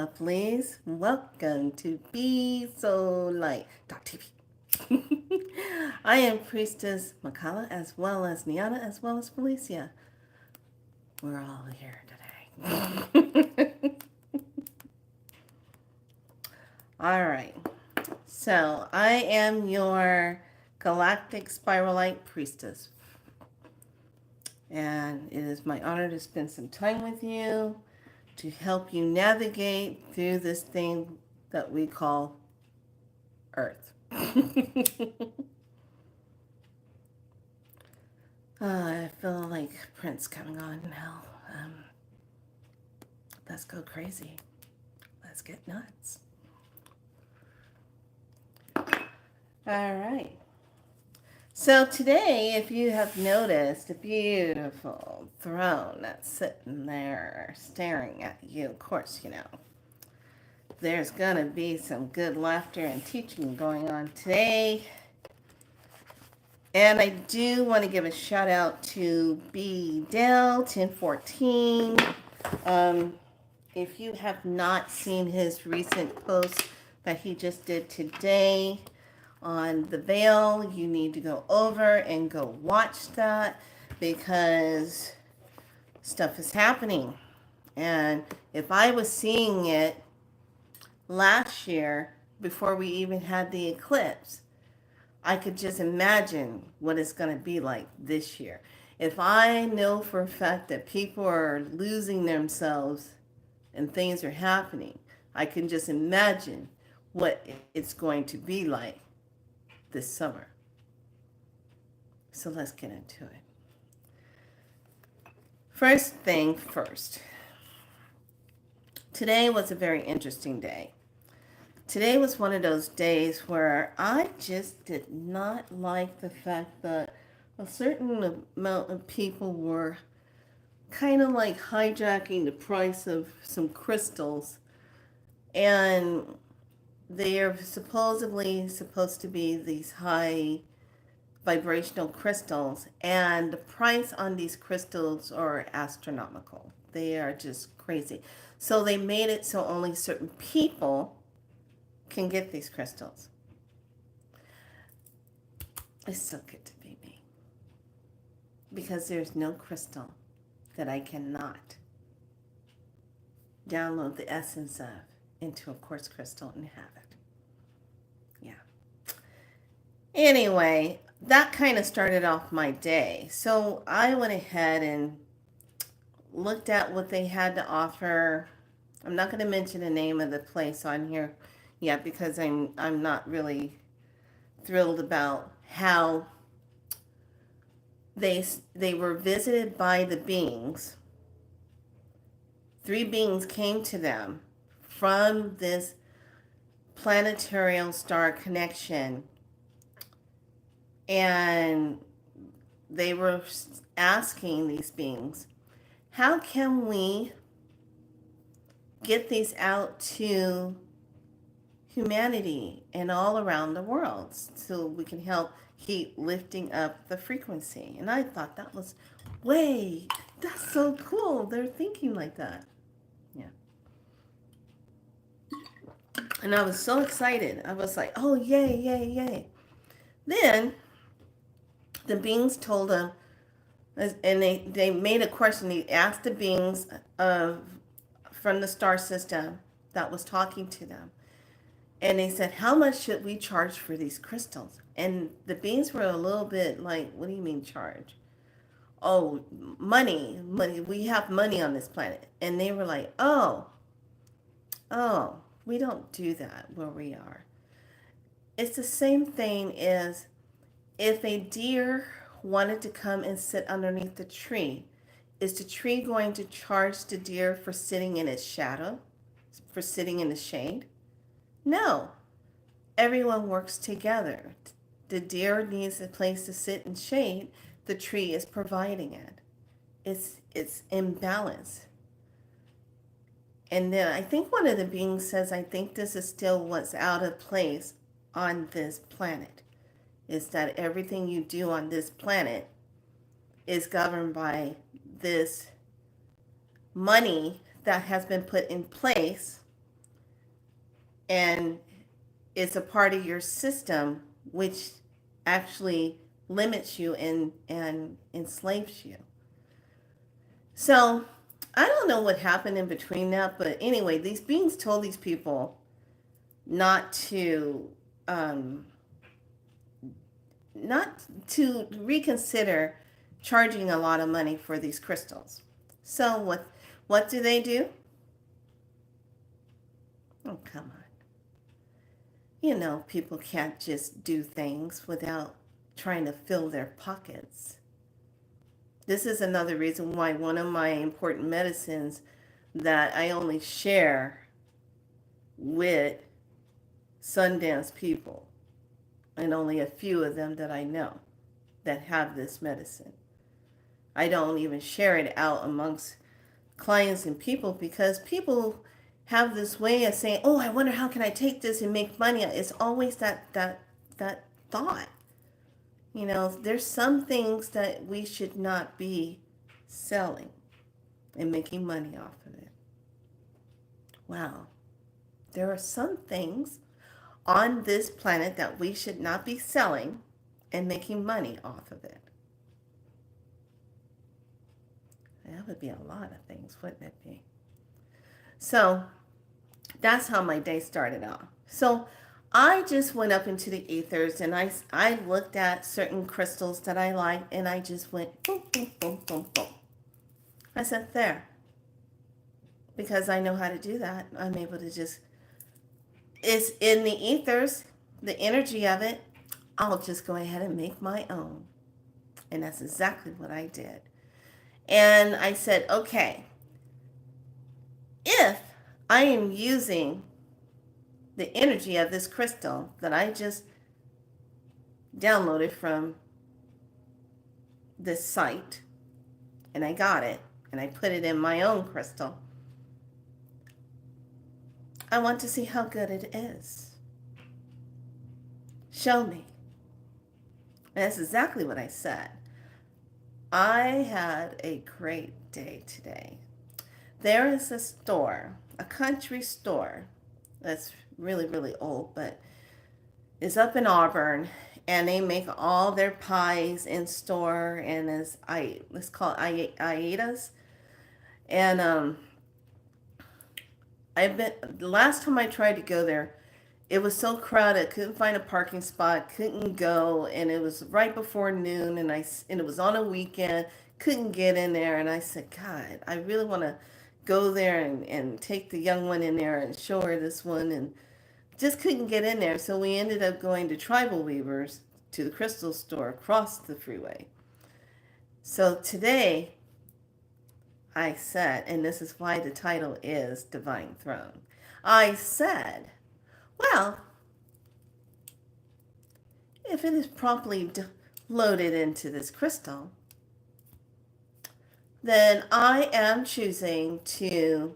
Please welcome to Be So Light.tv. I am Priestess Makala as well as Niana as well as Felicia. We're all here today. All right. So I am your Galactic Spiralite Priestess. And it is my honor to spend some time with you to help you navigate through this thing that we call Earth. I feel like Prince coming on now. Let's go crazy. Let's get nuts. All right. So today, if you have noticed a beautiful throne that's sitting there staring at you, of course, there's going to be some good laughter and teaching going on today. And I do want to give a shout out to B. Dell 1014. If you have not seen his recent post that he just did today on the veil, you need to go over and go watch that because stuff is happening. And if I was seeing it last year before we even had the eclipse, I could just imagine what it's going to be like this year. If I know for a fact that people are losing themselves and things are happening, I can just imagine what it's going to be like this summer. So let's get into it. First thing first. Today was a very interesting day. Today was one of those days where I just did not like the fact that a certain amount of people were kind of like hijacking the price of some crystals. And they are supposedly supposed to be these high vibrational crystals. And the price on these crystals are astronomical. They are just crazy. So they made it so only certain people can get these crystals. It's so good to be me. Because there's no crystal that I cannot download the essence of into a quartz crystal and have it. Yeah. Anyway, that kind of started off my day. So I went ahead and looked at what they had to offer. I'm not going to mention the name of the place on here yet because I'm not really thrilled about how they were visited by the beings. 3 beings came to them from this planetary star connection, and they were asking these beings, how can we get these out to humanity and all around the world so we can help keep lifting up the frequency? And I thought that was that's so cool. They're thinking like that. Yeah. And I was so excited. I was like, oh, yay, yay, yay. Then the beings told them, and they made a question. They asked the beings from the star system that was talking to them. And they said, how much should we charge for these crystals? And the beings were a little bit like, what do you mean charge? Oh, money. We have money on this planet. And they were like, oh, we don't do that where we are. It's the same thing as if a deer wanted to come and sit underneath the tree. Is the tree going to charge the deer for sitting in its shadow, for sitting in the shade? No. Everyone works together. The deer needs a place to sit in shade. The tree is providing it. It's in balance. And then I think one of the beings says, I think this is still what's out of place on this planet, is that everything you do on this planet is governed by this money that has been put in place and it's a part of your system which actually limits you and enslaves you. So I don't know what happened in between that, but anyway, these beings told these people not to um, not to reconsider charging a lot of money for these crystals. So what do they do? Oh, come on. You know, people can't just do things without trying to fill their pockets. This is another reason why one of my important medicines that I only share with Sundance people, and only a few of them that I know that have this medicine. I don't even share it out amongst clients and people because people have this way of saying, "Oh, I wonder how can I take this and make money." It's always that thought. You know, there's some things that we should not be selling and making money off of it. Well, there are some things on this planet that we should not be selling and making money off of it. That would be a lot of things, wouldn't it be? So that's how my day started out. So I just went up into the ethers and I looked at certain crystals that I liked and I just went boom, boom, boom, boom, boom. I said, there. Because I know how to do that. I'm able to just, it's in the ethers, the energy of it. I'll just go ahead and make my own. And that's exactly what I did. And I said, okay, if I am using the energy of this crystal that I just downloaded from this site, and I got it, and I put it in my own crystal, I want to see how good it is. Show me. And that's exactly what I said. I had a great day today. There is a store, a country store, that's really, really old, but is up in Auburn, and they make all their pies in store, and let's call it Aidas. And the last time I tried to go there, it was so crowded, couldn't find a parking spot, couldn't go, and it was right before noon, and it was on a weekend, couldn't get in there, and I said, God, I really want to go there and take the young one in there and show her this one, and just couldn't get in there, so we ended up going to Tribal Weavers to the crystal store across the freeway. So today, I said, and this is why the title is Divine Throne, I said, well, if it is properly loaded into this crystal, then I am choosing to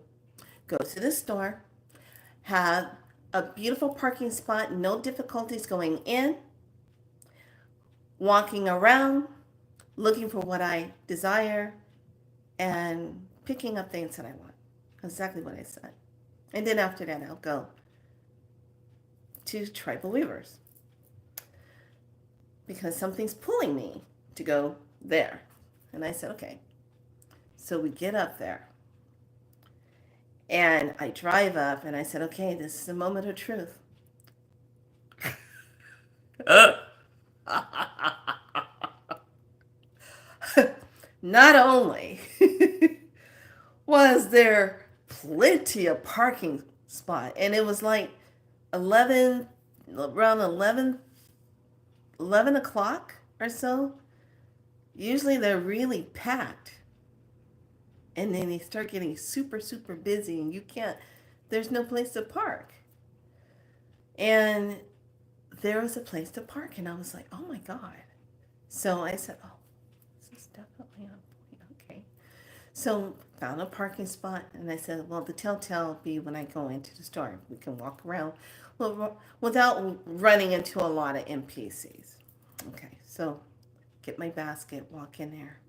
go to the store, have a beautiful parking spot, no difficulties going in, walking around, looking for what I desire, and picking up things that I want. Exactly what I said. And then after that, I'll go to Tribal Weavers because something's pulling me to go there. And I said, okay. So we get up there. And I drive up and I said, okay, this is the moment of truth. Not only was there plenty of parking spot, and it was like 11, around 11 o'clock or so. Usually they're really packed. And then they start getting super, super busy and there's no place to park. And there was a place to park and I was like, oh my God. So I said, oh, this is definitely on point. Okay. So found a parking spot and I said, well, the telltale will be when I go into the store. We can walk around without running into a lot of NPCs. Okay, so get my basket, walk in there.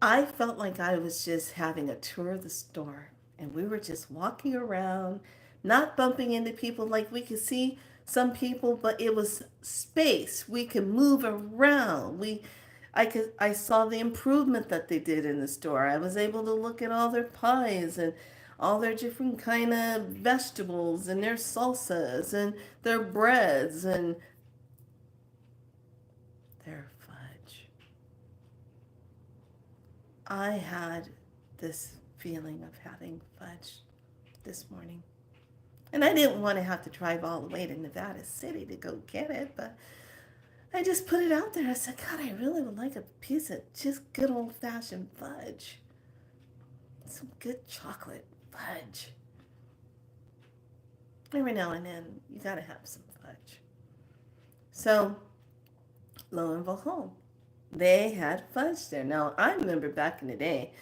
I felt like I was just having a tour of the store and we were just walking around, not bumping into people. Like we could see some people, but it was space. We could move around. I saw the improvement that they did in the store. I was able to look at all their pies and all their different kind of vegetables and their salsas and their breads and their fudge. I had this feeling of having fudge this morning. And I didn't want to have to drive all the way to Nevada City to go get it, but I just put it out there. I said, God, I really would like a piece of just good old-fashioned fudge. Some good chocolate fudge. Every now and then, you got to have some fudge. So, lo and behold, they had fudge there. Now, I remember back in the day,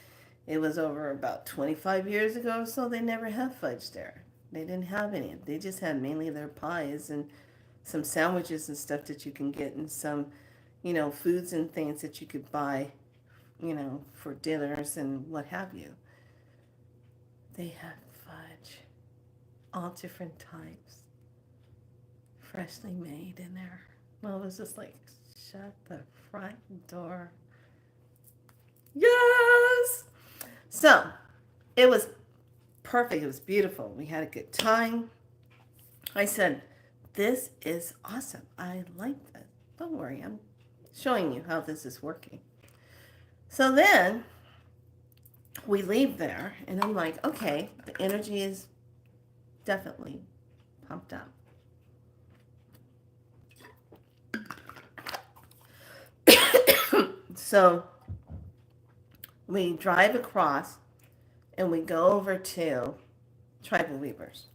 it was over about 25 years ago or so, they never had fudge there. They didn't have any. They just had mainly their pies and some sandwiches and stuff that you can get and some, foods and things that you could buy, for dinners and what have you. They had fudge, all different types, freshly made in there. Well, it was just like, shut the front door. Yes! So, it was perfect. It was beautiful. We had a good time. I said, this is awesome. I like this. Don't worry. I'm showing you how this is working. So then we leave there and I'm like, okay, the energy is definitely pumped up. So we drive across and we go over to Tribal Weavers.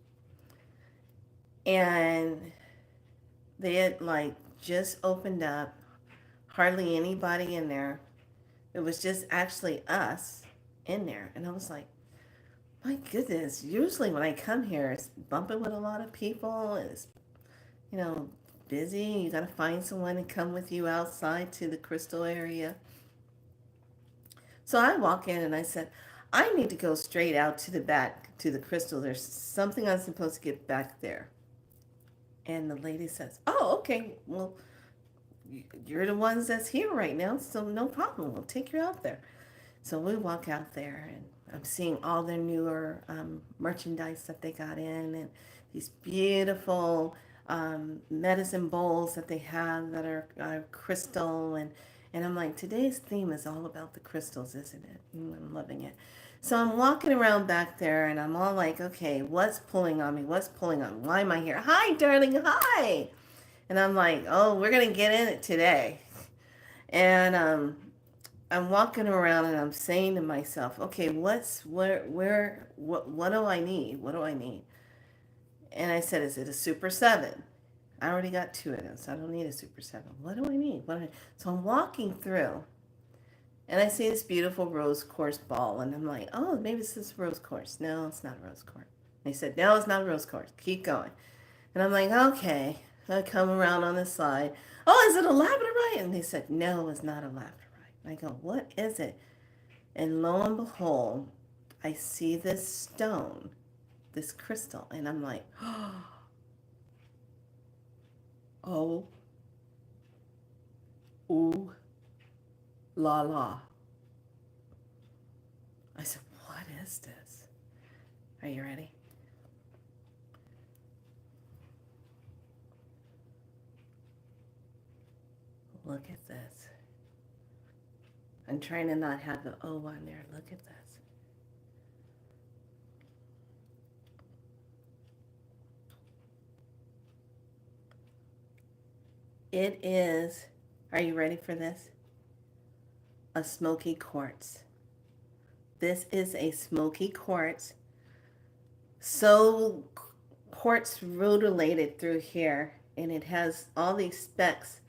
And they had just opened up, hardly anybody in there. It was just actually us in there. And I was like, my goodness, usually when I come here, it's bumping with a lot of people. It's, busy. You got to find someone to come with you outside to the crystal area. So I walk in and I said, I need to go straight out to the back to the crystal. There's something I'm supposed to get back there. And the lady says, oh, okay, well, you're the ones that's here right now, so no problem. We'll take you out there. So we walk out there, and I'm seeing all their newer merchandise that they got in, and these beautiful medicine bowls that they have that are crystal. And I'm like, today's theme is all about the crystals, isn't it? I'm loving it. So I'm walking around back there and I'm all like, okay, what's pulling on me? What's pulling on me? Why am I here? Hi, darling, hi. And I'm like, oh, we're going to get in it today. And I'm walking around and I'm saying to myself, okay, what do I need? What do I need? And I said, is it a Super 7? I already got 2 of those, so I don't need a Super 7. What do I need? So I'm walking through. And I see this beautiful rose quartz ball, and I'm like, oh, maybe this is rose quartz. No, it's not rose quartz. They said, no, it's not rose quartz. Keep going. And I'm like, okay. I come around on the side. Oh, is it a labradorite? And they said, no, it's not a labradorite. And I go, what is it? And lo and behold, I see this stone, this crystal, and I'm like, oh, ooh, la la. I said, what is this? Are you ready? Look at this. I'm trying to not have the O on there. Look at this. It is, are you ready for this? A smoky quartz. This is a smoky quartz. So quartz rutilated through here, and it has all these specks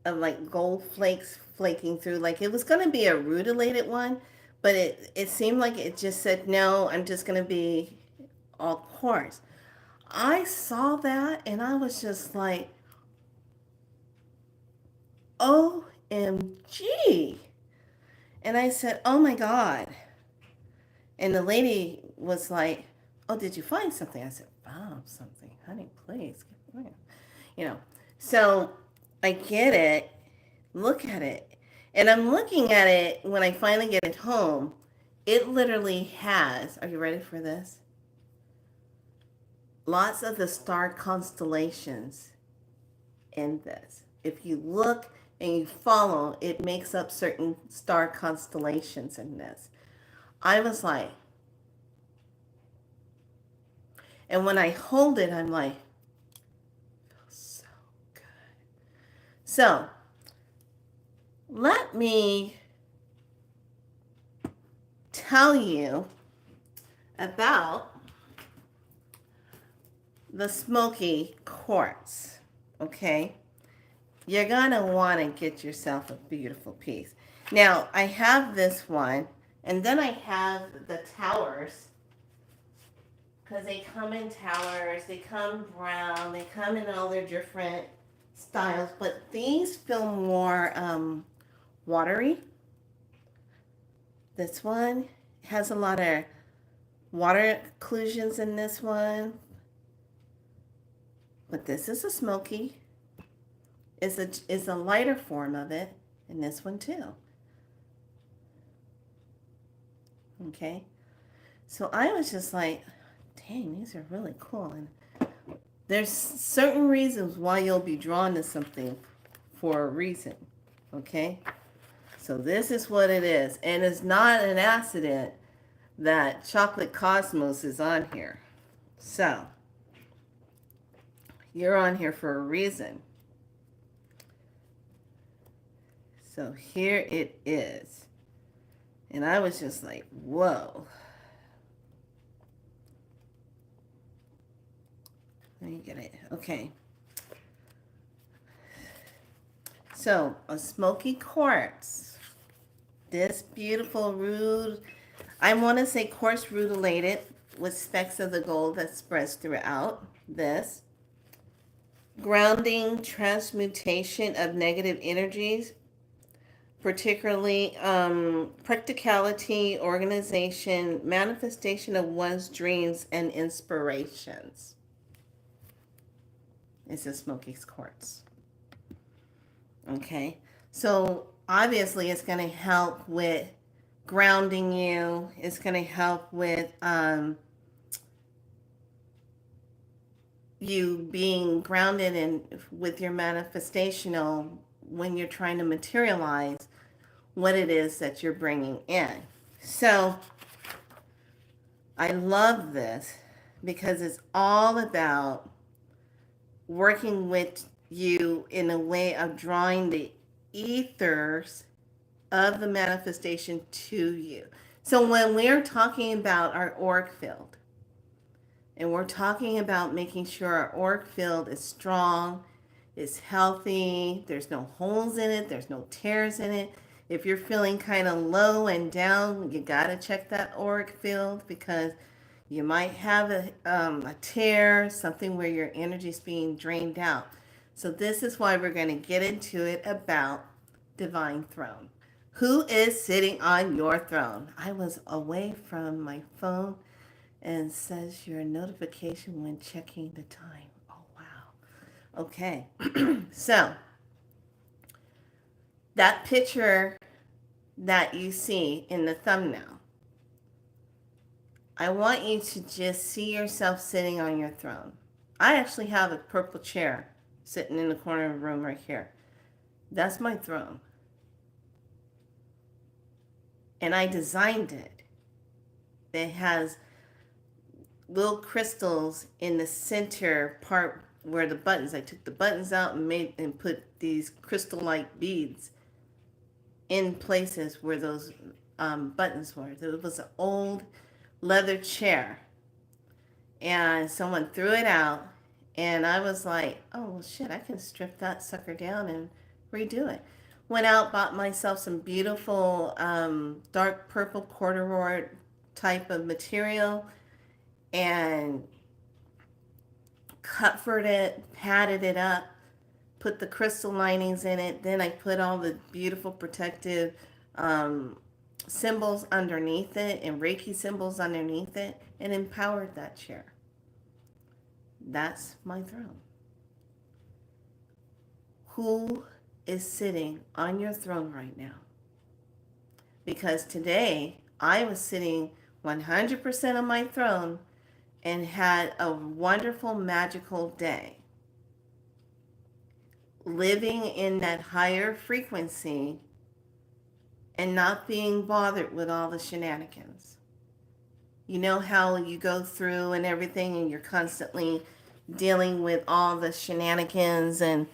of like gold flakes flaking through. Like it was going to be a rutilated one, but it seemed like it just said, no, I'm just going to be all quartz. I saw that and I was just like, OMG. And I said, oh my God. And the lady was like, oh, did you find something? I said, found something. Honey, please. You know, so I get it, look at it. And I'm looking at it when I finally get it home. It literally has, are you ready for this? Lots of the star constellations in this. If you look and you follow, it makes up certain star constellations in this. I was like, and when I hold it, I'm like, feels so good. So let me tell you about the smoky quartz. Okay, you're gonna want to get yourself a beautiful piece. Now I have this one, and then I have the towers, because they come in towers, they come brown, they come in all their different styles, but these feel more watery. This one has a lot of water occlusions in this one, but this is a smoky. Is a lighter form of it in this one too. Okay, so I was just like, dang, these are really cool. And there's certain reasons why you'll be drawn to something for a reason. Okay, so this is what it is, and it's not an accident that Chocolate Cosmos is on here. So you're on here for a reason. So here it is. And I was just like, whoa. Let me get it. Okay. So a smoky quartz. This beautiful rude, I want to say quartz rutilated with specks of the gold that spreads throughout. This. Grounding transmutation of negative energies, particularly practicality, organization, manifestation of one's dreams and inspirations. It's a smoky quartz. Okay, so obviously it's going to help with grounding you. It's going to help with you being grounded in with your manifestational when you're trying to materialize what it is that you're bringing in. So I love this because it's all about working with you in a way of drawing the ethers of the manifestation to you. So when we're talking about our auric field, and we're talking about making sure our auric field is strong, is healthy, there's no holes in it, there's no tears in it. If you're feeling kind of low and down, you got to check that auric field, because you might have a tear, something where your energy is being drained out. So this is why we're going to get into it about Divine Throne. Who is sitting on your throne? I was away from my phone, and says your notification when checking the time. Oh, wow. Okay. So that picture that you see in the thumbnail, I want you to just see yourself sitting on your throne. I actually have a purple chair sitting in the corner of the room right here. That's my throne. And I designed it. It has little crystals in the center part where the buttons, I took the buttons out and put these crystal-like beads in places where those buttons were. It was an old leather chair, and someone threw it out, and I was like, oh, well, shit, I can strip that sucker down and redo it. Went out, bought myself some beautiful dark purple corduroy type of material, and covered it, padded it up, put the crystal linings in it. Then I put all the beautiful protective symbols underneath it and Reiki symbols underneath it and empowered that chair. That's my throne. Who is sitting on your throne right now? Because today I was sitting 100% on my throne and had a wonderful, magical day. Living in that higher frequency and not being bothered with all the shenanigans. You know how you go through and everything and you're constantly dealing with all the shenanigans and,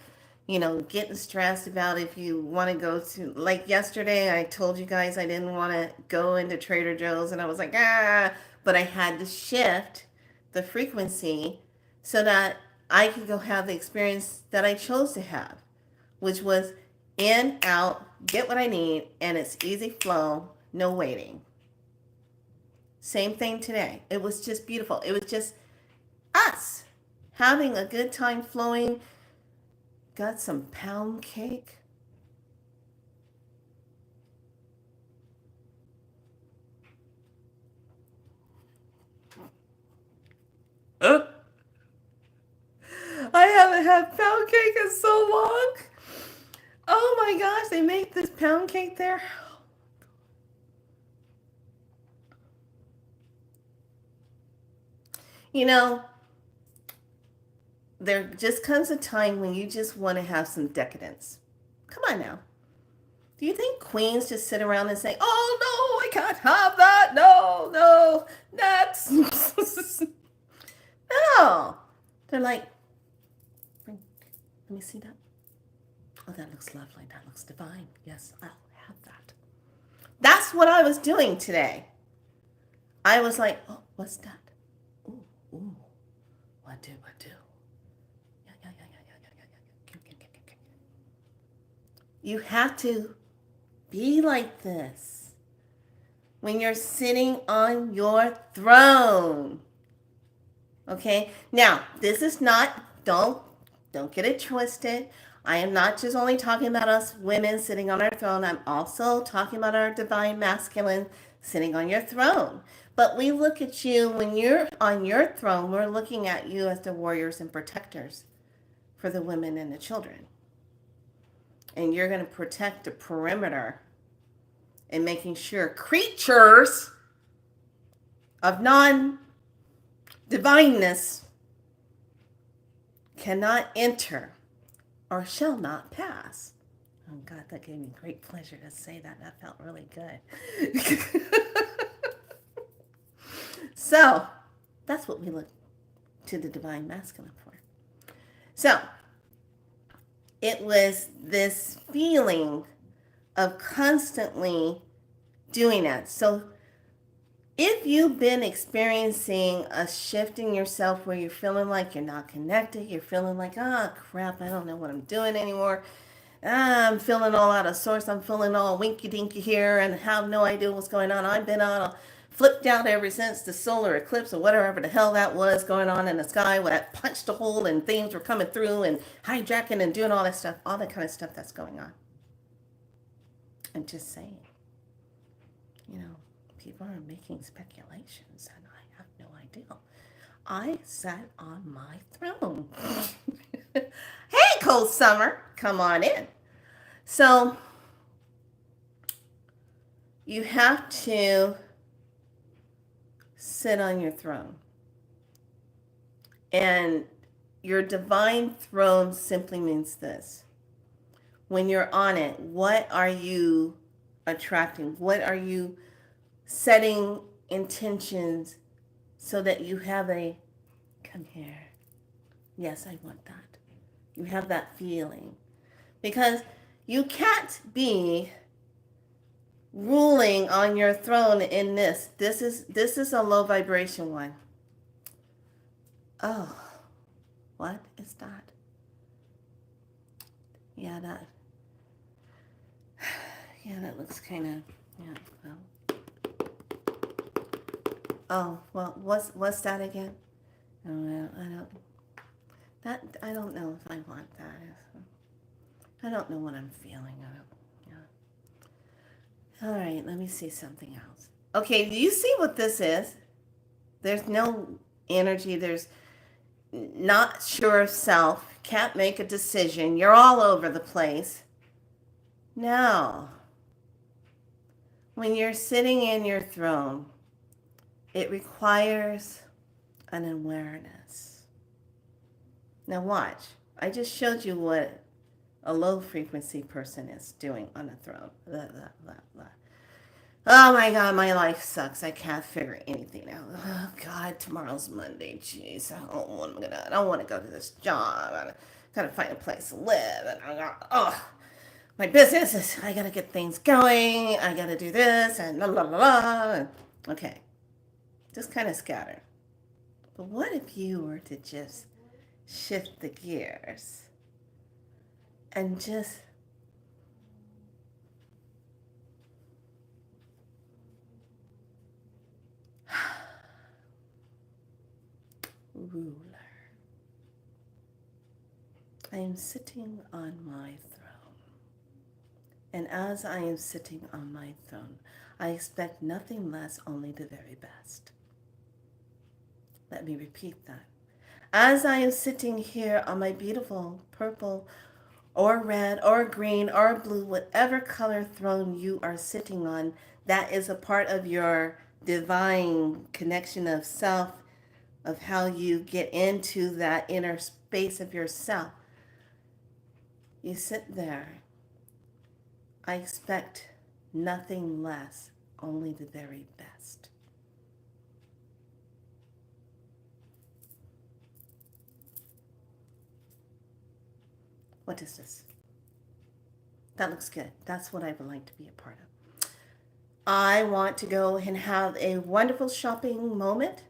you know, getting stressed about if you want to go to, like yesterday, I told you guys I didn't want to go into Trader Joe's and I was like, but I had to shift the frequency so that I could go have the experience that I chose to have, which was in, out, get what I need, and it's easy flow, no waiting. Same thing today. It was just beautiful. It was just us having a good time flowing. Got some pound cake. I haven't had pound cake in so long. Oh my gosh, they make this pound cake there. You know, there just comes a time when you just want to have some decadence. Come on now. Do you think queens just sit around and say, oh no, I can't have that. No, no, next. No. They're like, let me see that. Oh, that looks lovely. That looks divine. Yes, I'll have that. That's what I was doing today. I was like, oh, what's that? Ooh, ooh. What do? Yeah. You have to be like this when you're sitting on your throne. Okay? Now, this is not, don't get it twisted. I am not just only talking about us women sitting on our throne. I'm also talking about our divine masculine sitting on your throne. But we look at you when you're on your throne, we're looking at you as the warriors and protectors for the women and the children. And you're going to protect the perimeter and making sure creatures of non-divineness cannot enter or shall not pass. Oh God, that gave me great pleasure to say that. That felt really good. So, that's what we look to the divine masculine for. So, it was this feeling of constantly doing that. So, if you've been experiencing a shift in yourself where you're feeling like you're not connected, you're feeling like, oh crap, I don't know what I'm doing anymore. I'm feeling all out of sorts. I'm feeling all winky dinky here and have no idea what's going on. I've been on flipped out ever since the solar eclipse or whatever the hell that was going on in the sky when I punched a hole and things were coming through and hijacking and doing all that stuff, all that kind of stuff that's going on. I'm just saying, you know, people are making speculations and I have no idea. I sat on my throne. Hey, Cold Summer, come on in. So you have to sit on your throne. And your divine throne simply means this. When you're on it, what are you attracting? What are you setting intentions so that you have a, come here. Yes, I want that. You have that feeling. Because you can't be ruling on your throne in this. This is a low vibration one. Oh, what is that? Yeah, that looks kind of, yeah, well. Oh, well, what's that again? I don't know if I want that. I don't know what I'm feeling. All right, let me see something else. Okay, do you see what this is? There's no energy. There's not sure of self. Can't make a decision. You're all over the place. Now, when you're sitting in your throne, it requires an awareness. Now, watch. I just showed you what a low frequency person is doing on a throne. Blah, blah, blah, blah. Oh my God, my life sucks. I can't figure anything out. Oh God, tomorrow's Monday. Jeez, I don't want to go to this job. I gotta find a place to live. And my business is, I gotta get things going. I gotta do this and la la la la. Okay, just kind of scattered. But what if you were to just shift the gears and just ruler? I am sitting on my throne. And as I am sitting on my throne, I expect nothing less, only the very best. Let me repeat that. As I am sitting here on my beautiful purple or red or green or blue, whatever color throne you are sitting on, that is a part of your divine connection of self, of how you get into that inner space of yourself. You sit there. I expect nothing less, only the very best. What is this? That looks good. That's what I would like to be a part of. I want to go and have a wonderful shopping moment,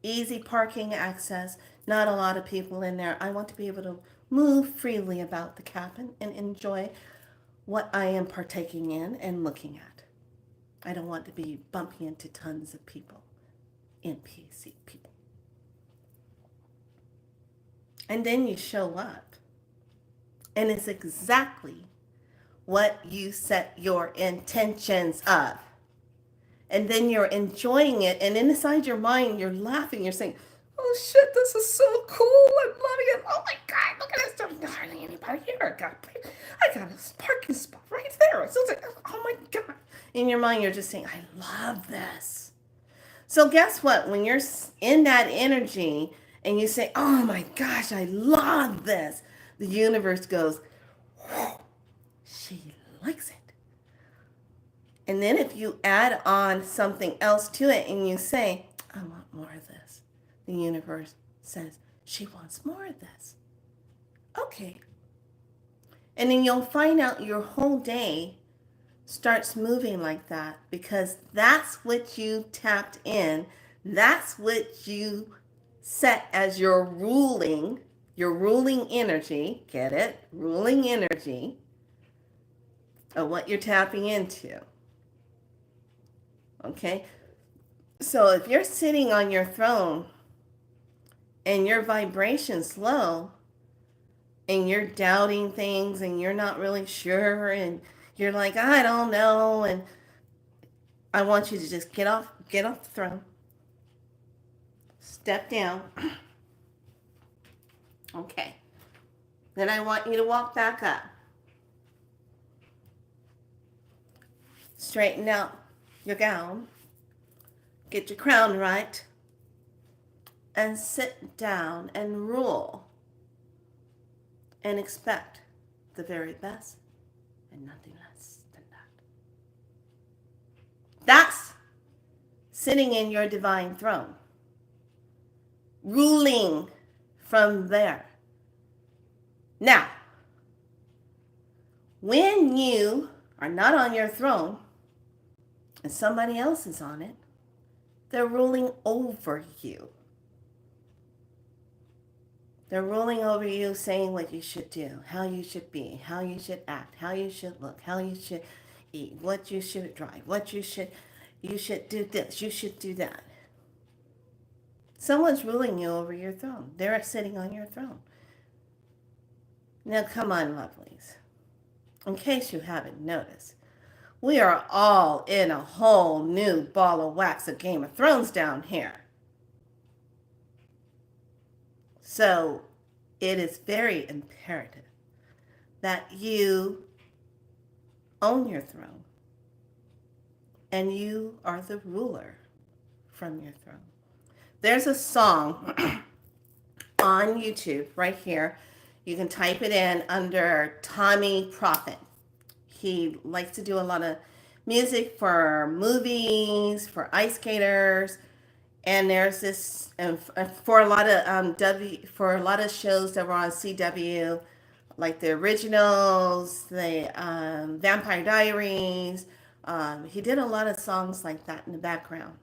easy parking access, not a lot of people in there. I want to be able to move freely about the cabin and enjoy what I am partaking in and looking at. I don't want to be bumping into tons of people, NPC people. And then you show up, and it's exactly what you set your intentions of. And then you're enjoying it, and inside your mind, you're laughing. You're saying, "Oh shit, this is so cool! I'm loving it! Oh my God, look at this! There's hardly anybody here. I got a parking spot right there. It's like, oh my God!" In your mind, you're just saying, "I love this." So guess what? When you're in that energy and you say, "Oh my gosh, I love this," the universe goes, "Whoa, she likes it." And then if you add on something else to it and you say, "I want more of this," the universe says, "She wants more of this." Okay. And then you'll find out your whole day starts moving like that because that's what you tapped in. That's what you set as your ruling energy. Get it? Ruling energy of what you're tapping into. Okay? So if you're sitting on your throne and your vibration's low and you're doubting things and you're not really sure and you're like, "I don't know," and I want you to just get off the throne. Step down. Okay. Then I want you to walk back up. Straighten out your gown. Get your crown right. And sit down and rule. And expect the very best and nothing less than that. That's sitting in your divine throne. Ruling from there. Now, when you are not on your throne and somebody else is on it, they're ruling over you. They're ruling over you, saying what you should do, how you should be, how you should act, how you should look, how you should eat, what you should drive, you should do this, you should do that. Someone's ruling you over your throne. They're sitting on your throne. Now, come on, lovelies. In case you haven't noticed, We are all in a whole new ball of wax of Game of Thrones down here. So it is very imperative that you own your throne and you are the ruler from your throne. There's a song on YouTube right here. You can type it in under Tommy Prophet. He likes to do a lot of music for movies, for ice skaters, and there's this for a lot of for a lot of shows that were on CW, like the originals, the Vampire Diaries. He did a lot of songs like that in the background.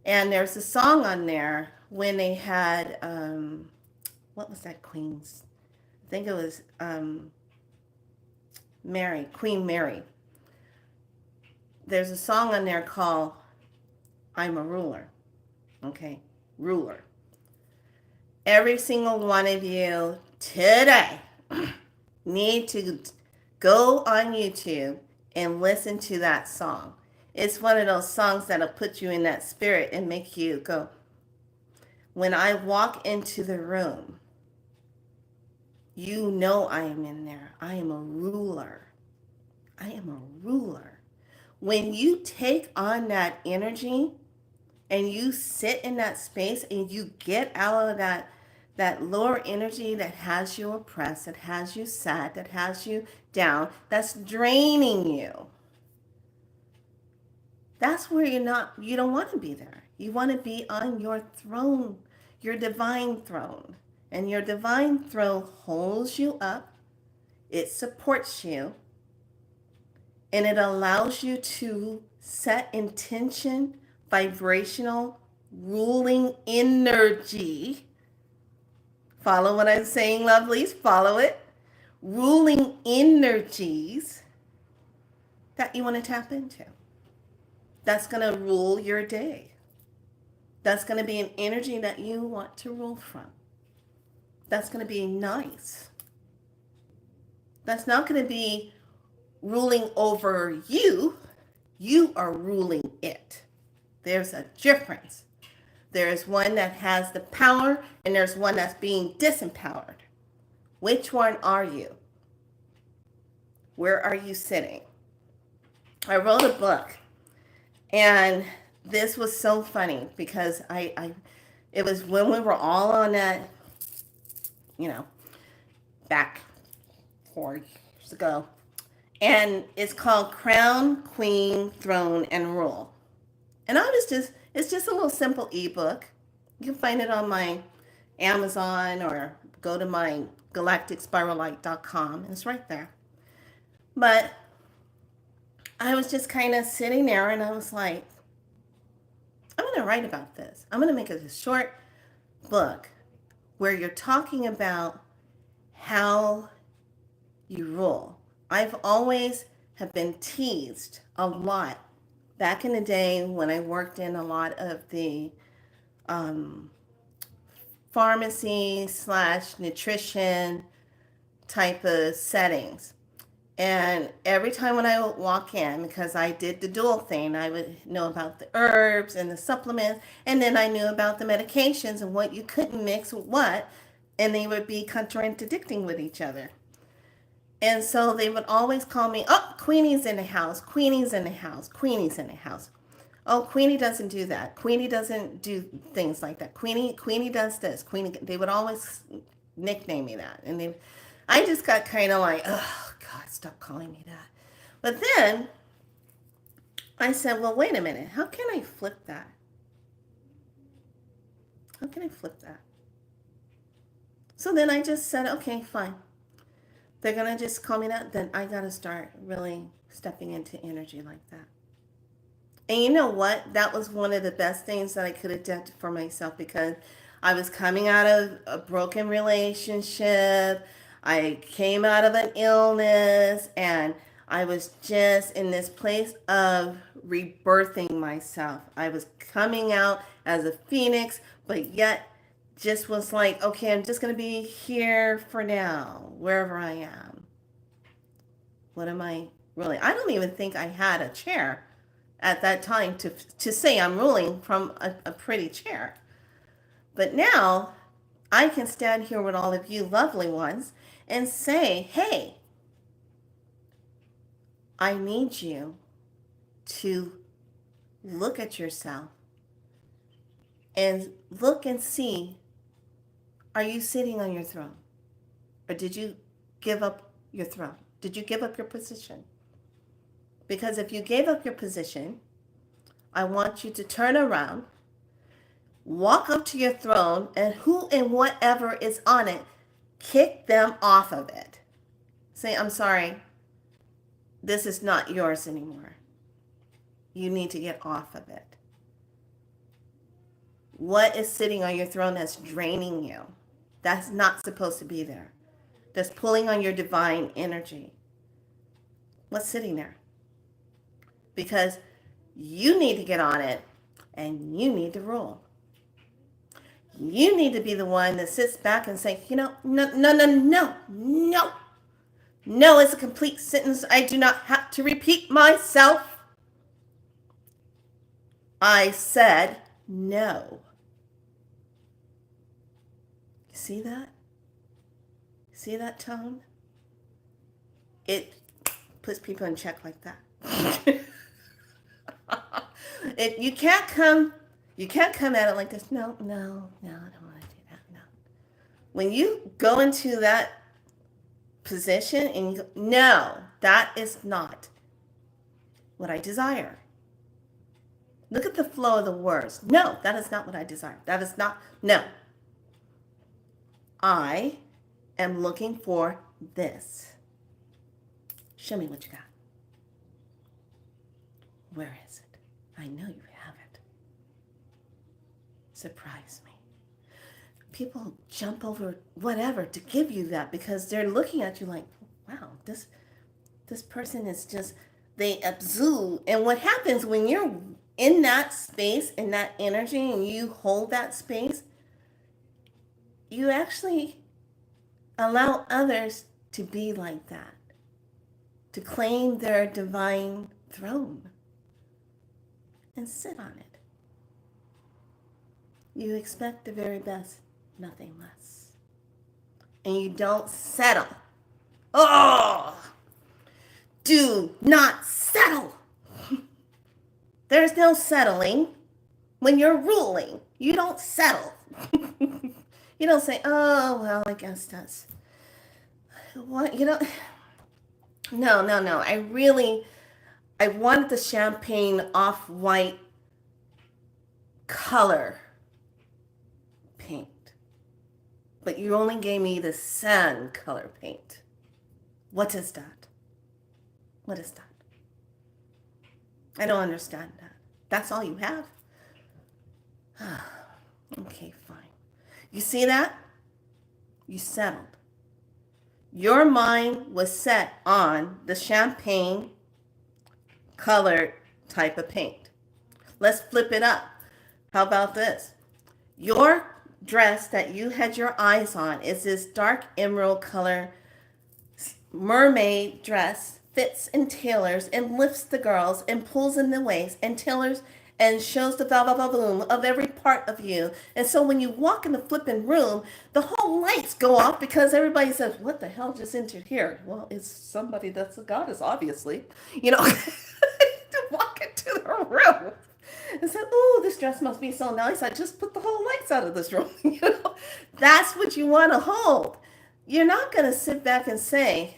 And there's a song on there when they had what was that Queen's? I think it was Mary, Queen Mary. There's a song on there called I'm a Ruler. Okay, ruler. Every single one of you today need to go on YouTube and listen to that song. It's one of those songs that'll put you in that spirit and make you go, when I walk into the room, you know I am in there. I am a ruler. I am a ruler. When you take on that energy and you sit in that space and you get out of that lower energy that has you oppressed, that has you sad, that has you down, that's draining you. That's where you don't want to be there. You want to be on your throne, your divine throne. And your divine throne holds you up. It supports you. And it allows you to set intention, vibrational, ruling energy. Follow what I'm saying, lovelies. Follow it. Ruling energies that you want to tap into. That's going to rule your day. That's going to be an energy that you want to rule from. That's going to be nice. That's not going to be ruling over you. You are ruling it. There's a difference. There is one that has the power and there's one that's being disempowered. Which one are you? Where are you sitting? I wrote a book. And this was so funny because it was when we were all on that, back 4 years ago. And it's called Crown, Queen, Throne, and Rule. And it's just a little simple ebook. You can find it on my Amazon or go to my galacticspiralite.com and it's right there. But I was just kind of sitting there and I was like, I'm going to write about this. I'm going to make it a short book where you're talking about how you rule. I've always have been teased a lot back in the day when I worked in a lot of the pharmacy / nutrition type of settings. And every time when I would walk in, because I did the dual thing, I would know about the herbs and the supplements, and then I knew about the medications and what you couldn't mix with what, and they would be contradicting with each other. And so they would always call me, oh, Queenie's in the house, Queenie's in the house, Queenie's in the house. Oh, Queenie doesn't do that. Queenie doesn't do things like that. Queenie does this. Queenie, they would always nickname me that. And I just got kind of like, oh, God, stop calling me that. But then I said, well, wait a minute. How can I flip that? How can I flip that? So then I just said, okay, fine. They're going to just call me that. Then I got to start really stepping into energy like that. And you know what? That was one of the best things that I could have done for myself because I was coming out of a broken relationship. I came out of an illness and I was just in this place of rebirthing myself. I was coming out as a phoenix, but yet just was like, okay, I'm just going to be here for now, wherever I am. What am I ruling. I don't even think I had a chair at that time to say I'm ruling from a pretty chair. But now I can stand here with all of you lovely ones and say, hey, I need you to look at yourself and look and see, are you sitting on your throne? Or did you give up your throne? Did you give up your position? Because if you gave up your position, I want you to turn around, walk up to your throne, and who and whatever is on it, kick them off of it. Say, I'm sorry, this is not yours anymore. You need to get off of it. What is sitting on your throne that's draining you? That's not supposed to be there. That's pulling on your divine energy. What's sitting there? Because you need to get on it and you need to rule. You need to be the one that sits back and say, no. No is a complete sentence. I do not have to repeat myself. I said no. See that? See that tone? It puts people in check like that. You can't come at it like this. No, I don't want to do that. No. When you go into that position and you go, no, that is not what I desire. Look at the flow of the words. No, that is not what I desire. That is not, no. I am looking for this. Show me what you got. Where is it? I know you have it. Surprise me. People jump over whatever to give you that because they're looking at you like, wow, this person is just, they exude. And what happens when you're in that space, in that energy, and you hold that space, you actually allow others to be like that, to claim their divine throne and sit on it. You expect the very best, nothing less. And you don't settle. Oh, do not settle. There's no settling when you're ruling. You don't settle. You don't say, oh, well, I guess that's what, no. I wanted the champagne off-white color paint, but you only gave me the sand color paint. What is that? What is that? I don't understand that. That's all you have? Okay, fine. You see that? You settled. Your mind was set on the champagne colored type of paint. Let's flip it up. How about this? Your dress that you had your eyes on is this dark emerald color mermaid dress, fits and tailors and lifts the girls and pulls in the waist and tailors and shows the boom of every part of you. And so when you walk in the flipping room, the whole lights go off because everybody says, what the hell just entered here? Well, it's somebody that's a goddess, obviously. To walk into the room and said, oh, this dress must be so nice. I just put the whole lights out of this room. That's what you want to hold. You're not going to sit back and say,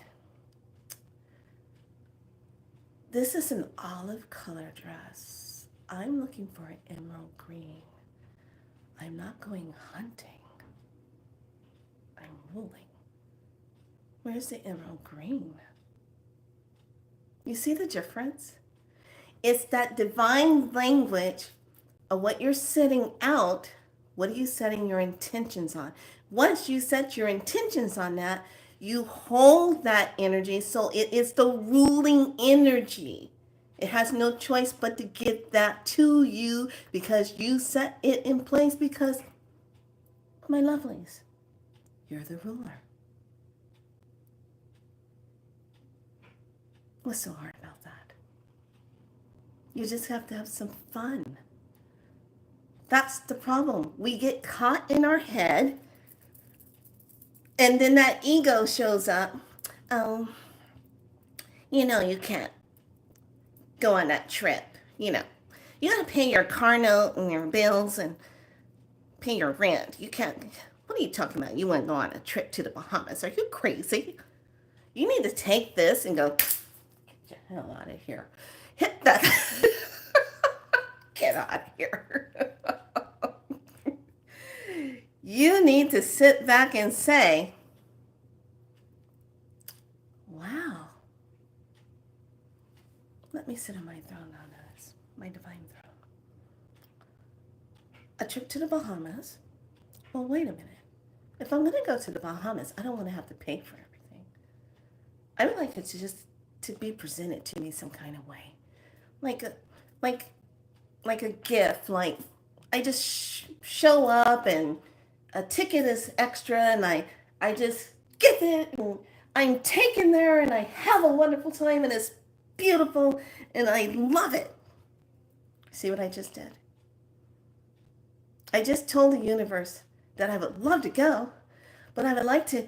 this is an olive color dress. I'm looking for an emerald green. I'm not going hunting. I'm ruling. Where's the emerald green? You see the difference? It's that divine language of what you're setting out. What are you setting your intentions on? Once you set your intentions on that, you hold that energy. So it is the ruling energy. It has no choice but to get that to you because you set it in place because, my lovelies, you're the ruler. What's so hard about that? You just have to have some fun. That's the problem. We get caught in our head, and then that ego shows up. Oh, you can't go on that trip. You got to pay your car note and your bills and pay your rent. You can't. What are you talking about? You want to go on a trip to the Bahamas? Are you crazy? You need to take this and go, get the hell out of here. Hit that. Get out of here. You need to sit back and say, wow. Let me sit on my throne on this, my divine throne. A trip to the Bahamas? Well, wait a minute. If I'm going to go to the Bahamas, I don't want to have to pay for everything. I would like it to be presented to me some kind of way. Like a gift. Like I just show up and a ticket is extra and I just get it and I'm taken there and I have a wonderful time and it's beautiful and I love it. See what I just did? I just told the universe that I would love to go, but I would like to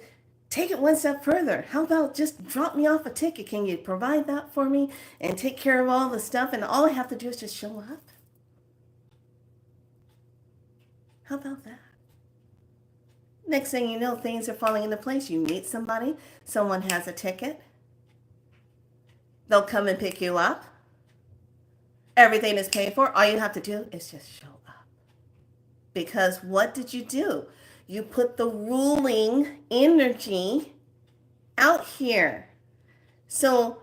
take it one step further. How about just drop me off a ticket? Can you provide that for me and take care of all the stuff and all I have to do is just show up? How about that? Next thing you know, things are falling into place. You meet somebody, someone has a ticket. They'll come and pick you up. Everything is paid for. All you have to do is just show up. Because what did you do? You put the ruling energy out here. So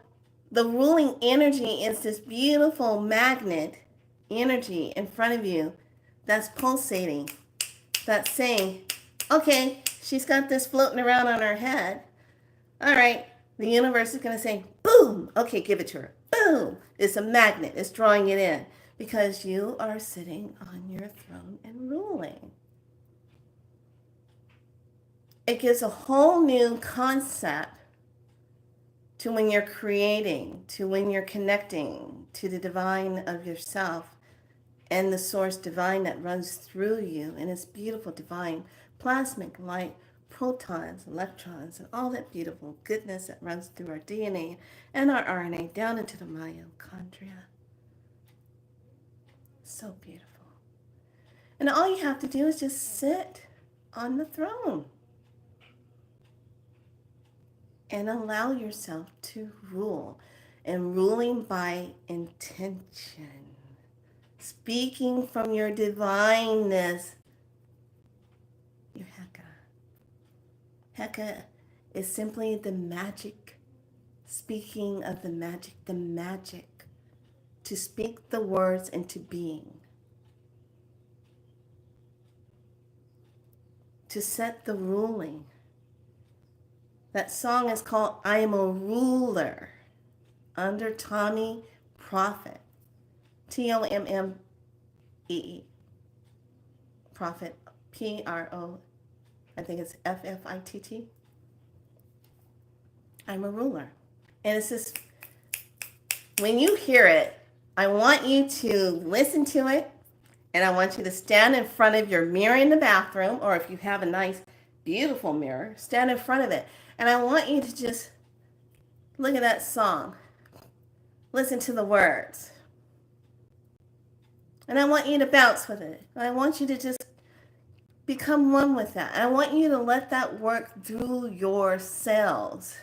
the ruling energy is this beautiful magnet energy in front of you that's pulsating, that's saying, okay, she's got this floating around on her head. All right, the universe is going to say, boom, okay, give it to her. Boom, it's a magnet, it's drawing it in because you are sitting on your throne and ruling. It gives a whole new concept to when you're creating, to when you're connecting to the divine of yourself and the source divine that runs through you and it's beautiful divine plasmic light, protons, electrons, and all that beautiful goodness that runs through our DNA and our RNA down into the mitochondria. So beautiful. And all you have to do is just sit on the throne and allow yourself to rule. And ruling by intention. Speaking from your divineness. Your Heka. Heka is simply the magic. Speaking of the magic. To speak the words into being. To set the ruling. That song is called I Am a Ruler under Tommy Prophet. T-O-M-M-E-E. Prophet. P-R-O. I think it's F-F-I-T-T. I'm a ruler. And it's just, when you hear it, I want you to listen to it. And I want you to stand in front of your mirror in the bathroom. Or if you have a nice, beautiful mirror, stand in front of it. And I want you to just look at that song. Listen to the words. And I want you to bounce with it. I want you to just become one with that. And I want you to let that work through your cells.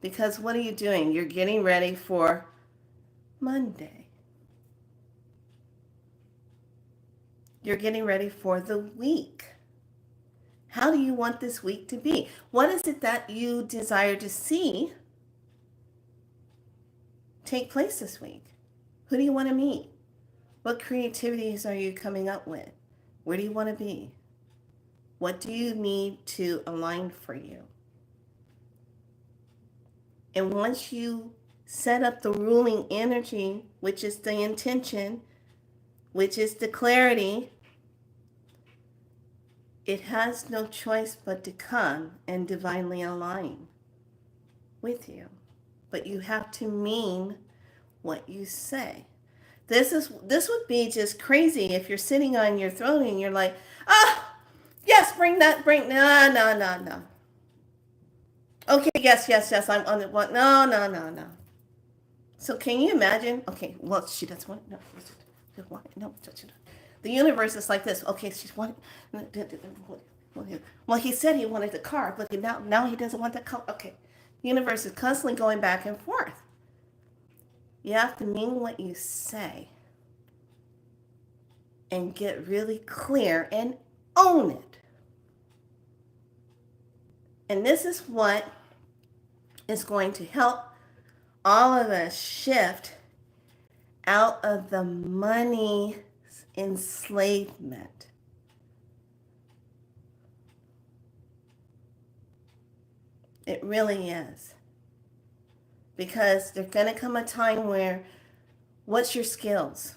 Because what are you doing? You're getting ready for Monday. You're getting ready for the week. How do you want this week to be? What is it that you desire to see take place this week? Who do you want to meet? What creativities are you coming up with? Where do you want to be? What do you need to align for you? And once you set up the ruling energy, which is the intention, which is the clarity, it has no choice but to come and divinely align with you. but you have to mean what you say. This would be just crazy if you're sitting on your throne and you're like, ah, yes, bring no. Okay, yes, I'm on the one. No. So can you imagine? Okay, well, she doesn't want it. No. The universe is like this. Okay, she's wanting. Well, he said he wanted the car, but now he doesn't want the car. Okay, the universe is constantly going back and forth. You have to mean what you say and get really clear and own it. And this is what is going to help all of us shift out of the money enslavement. It really is. Because there's going to come a time where, what's your skills?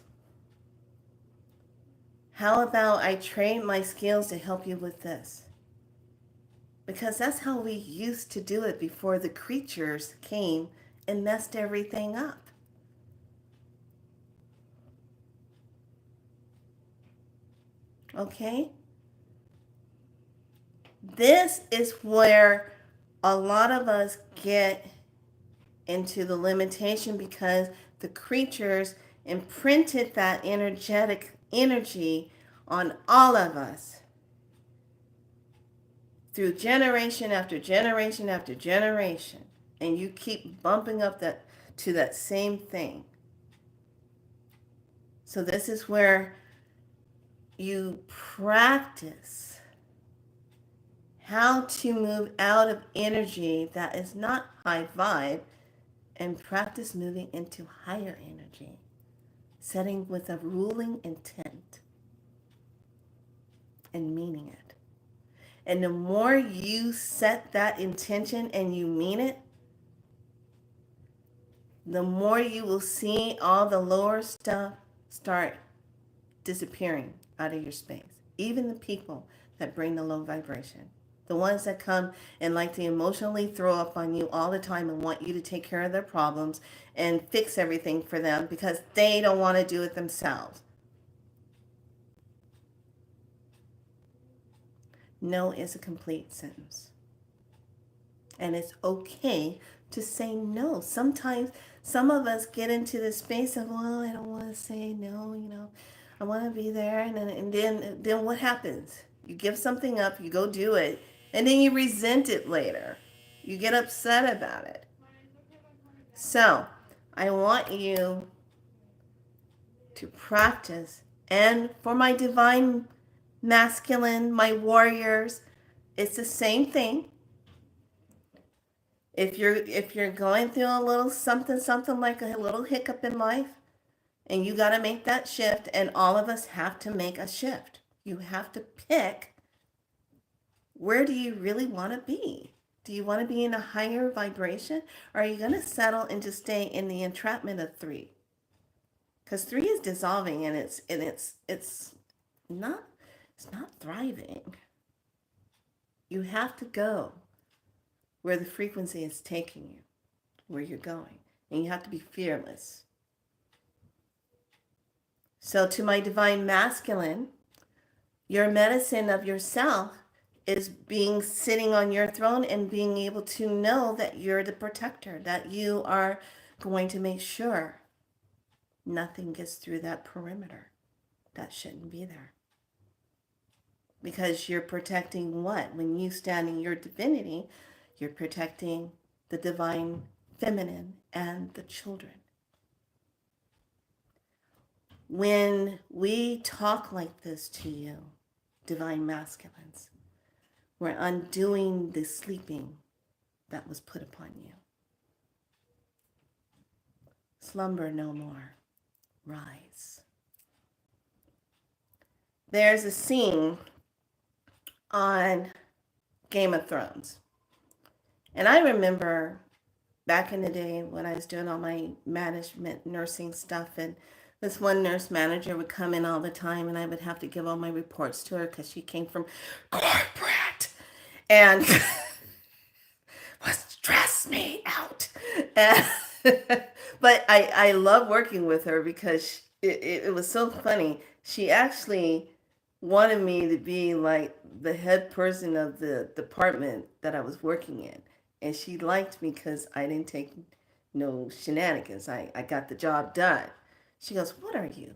How about I train my skills to help you with this? Because that's how we used to do it before the creatures came and messed everything up. Okay? This is where a lot of us get into the limitation because the creatures imprinted that energetic energy on all of us through generation after generation after generation, and you keep bumping up to that same thing. So this is where you practice how to move out of energy that is not high vibe and practice moving into higher energy, setting with a ruling intent and meaning it. And the more you set that intention and you mean it, the more you will see all the lower stuff start disappearing out of your space. Even the people that bring the low vibration. The ones that come and like to emotionally throw up on you all the time and want you to take care of their problems and fix everything for them because they don't want to do it themselves. No is a complete sentence. And it's okay to say no. Sometimes some of us get into the space of, well, I don't want to say no, I want to be there. And then what happens? You give something up, you go do it, and then you resent it later. You get upset about it. So I want you to practice. And for my divine masculine, my warriors, it's the same thing. If you're going through a little something like a little hiccup in life, and you got to make that shift, and all of us have to make a shift. You have to pick, where do you really want to be? Do you want to be in a higher vibration? Or are you going to settle and just stay in the entrapment of 3? Because 3 is dissolving and it's not thriving. You have to go where the frequency is taking you, where you're going. And you have to be fearless. So to my divine masculine, your medicine of yourself is sitting on your throne and being able to know that you're the protector, that you are going to make sure nothing gets through that perimeter that shouldn't be there. Because you're protecting what? When you stand in your divinity, you're protecting the divine feminine and the children. When we talk like this to you, divine masculines, we're undoing the sleeping that was put upon you. Slumber no more. Rise. There's a scene on Game of Thrones. And I remember back in the day when I was doing all my management nursing stuff, and this one nurse manager would come in all the time, and I would have to give all my reports to her because she came from corporate and would stress me out. And, but I love working with her because it was so funny. She actually wanted me to be like the head person of the department that I was working in. And she liked me because I didn't take no shenanigans. I got the job done. She goes, "What are you?"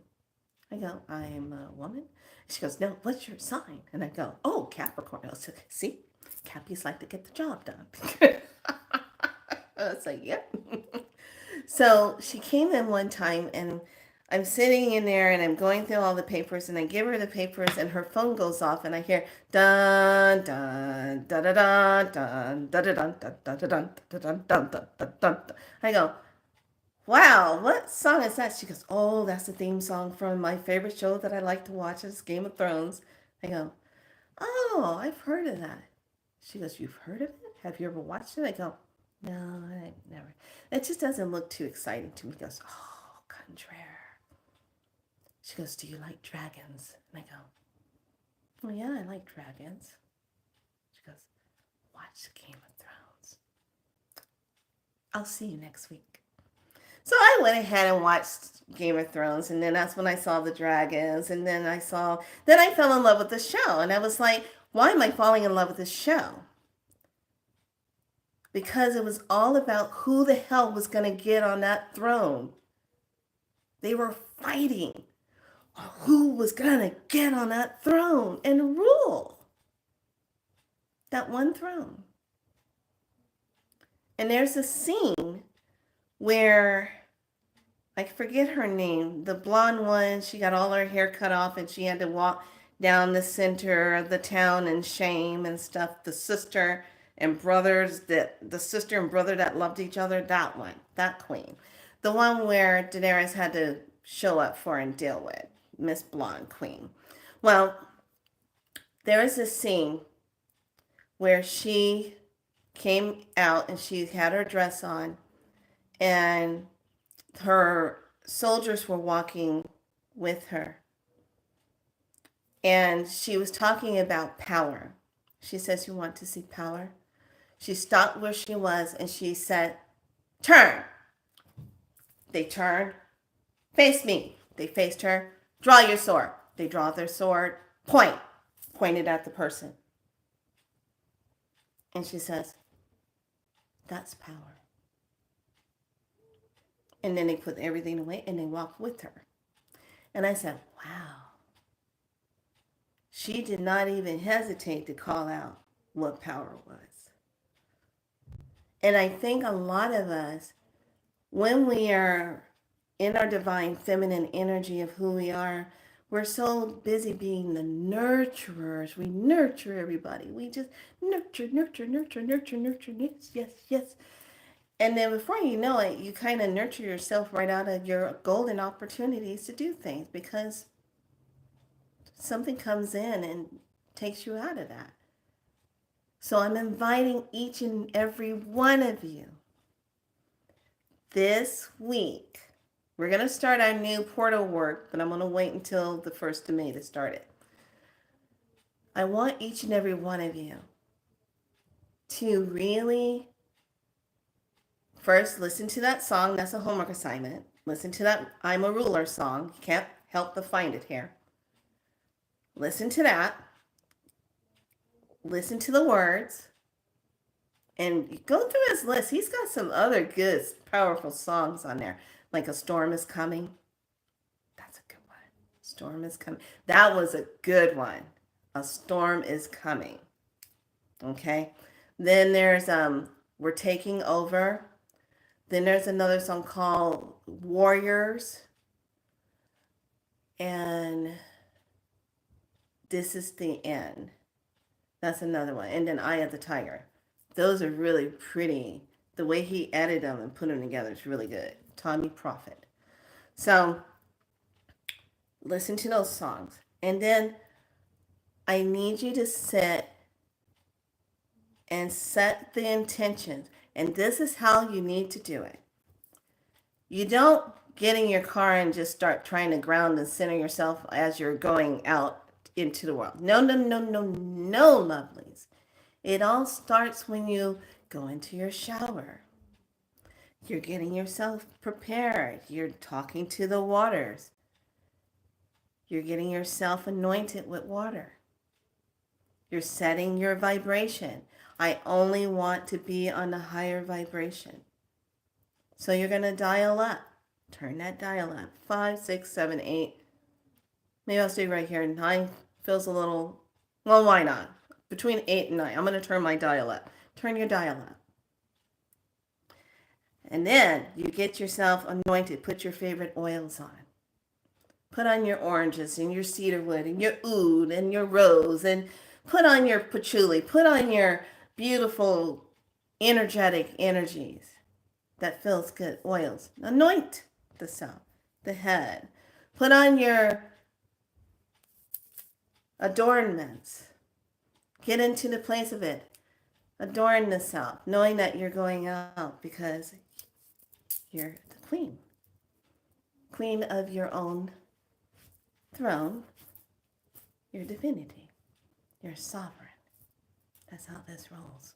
I go, "I am a woman." She goes, "No, what's your sign?" And I go, "Oh, Capricorn." I was like, "See, Cappies like to get the job done." I was like, "Yep." So she came in one time and I'm sitting in there and I'm going through all the papers and I give her the papers and her phone goes off and I hear dun dun da da dun dun da da dun da da dun da dun dun dun dun dun. I go, "Wow, what song is that?" She goes, "Oh, that's the theme song from my favorite show that I like to watch. It's Game of Thrones." I go, "Oh, I've heard of that." She goes, "You've heard of it? Have you ever watched it?" I go, "No, I never. It just doesn't look too exciting to me." She goes, "Oh, contraire." She goes, "Do you like dragons?" And I go, "Well, yeah, I like dragons." She goes, "Watch Game of Thrones. I'll see you next week." So I went ahead and watched Game of Thrones, and then that's when I saw the dragons, and then I fell in love with the show, and I was like, why am I falling in love with this show? Because it was all about who the hell was going to get on that throne. They were fighting who was going to get on that throne and rule that one throne. And there's a scene where I forget her name, the blonde one, she got all her hair cut off and she had to walk down the center of the town in shame and stuff. The sister and brother that loved each other, that one, that queen. The one where Daenerys had to show up for and deal with, Miss Blonde Queen. Well, there is a scene where she came out and she had her dress on and her soldiers were walking with her. And she was talking about power. She says, "You want to see power?" She stopped where she was and she said, "Turn." They turned. "Face me." They faced her. "Draw your sword." They draw their sword. Point. Pointed at the person. And she says, "That's power." And then they put everything away and they walked with her. And I said, wow. She did not even hesitate to call out what power was. And I think a lot of us, when we are in our divine feminine energy of who we are, we're so busy being the nurturers. We nurture everybody. We just nurture, nurture, nurture, nurture, nurture. Yes, yes, yes. And then before you know it, you kind of nurture yourself right out of your golden opportunities to do things because something comes in and takes you out of that. So I'm inviting each and every one of you this week. We're going to start our new portal work, but I'm going to wait until the 1st of May to start it. I want each and every one of you to really first listen to that song. That's a homework assignment. Listen to that I'm a Ruler song. You can't help but find it here. Listen to that. Listen to the words. And go through his list. He's got some other good, powerful songs on there. Like A Storm Is Coming. That's a good one. Storm is coming. That was a good one. A Storm Is Coming. Okay. Then there's We're Taking Over. Then there's another song called Warriors. And This Is the End. That's another one. And then Eye of the Tiger. Those are really pretty. The way he edited them and put them together is really good. Tommy Prophet. So listen to those songs. And then I need you to set the intentions. And this is how you need to do it. You don't get in your car and just start trying to ground and center yourself as you're going out into the world. No, no, no, no, no, lovelies. It all starts when you go into your shower. You're getting yourself prepared. You're talking to the waters. You're getting yourself anointed with water. You're setting your vibration. I only want to be on a higher vibration. So you're going to dial up. Turn that dial up. 5, 6, 7, 8. Maybe I'll stay right here. 9 feels a little, well, why not? Between 8 and 9. I'm going to turn my dial up. Turn your dial up. And then you get yourself anointed. Put your favorite oils on. Put on your oranges and your cedarwood and your oud and your rose, and put on your patchouli. Put on your beautiful, energetic energies that feels good oils. Anoint the self, the head. Put on your adornments. Get into the place of it. Adorn the self, knowing that you're going out because you're the queen. Queen of your own throne, your divinity. You're sovereign. That's how this rolls.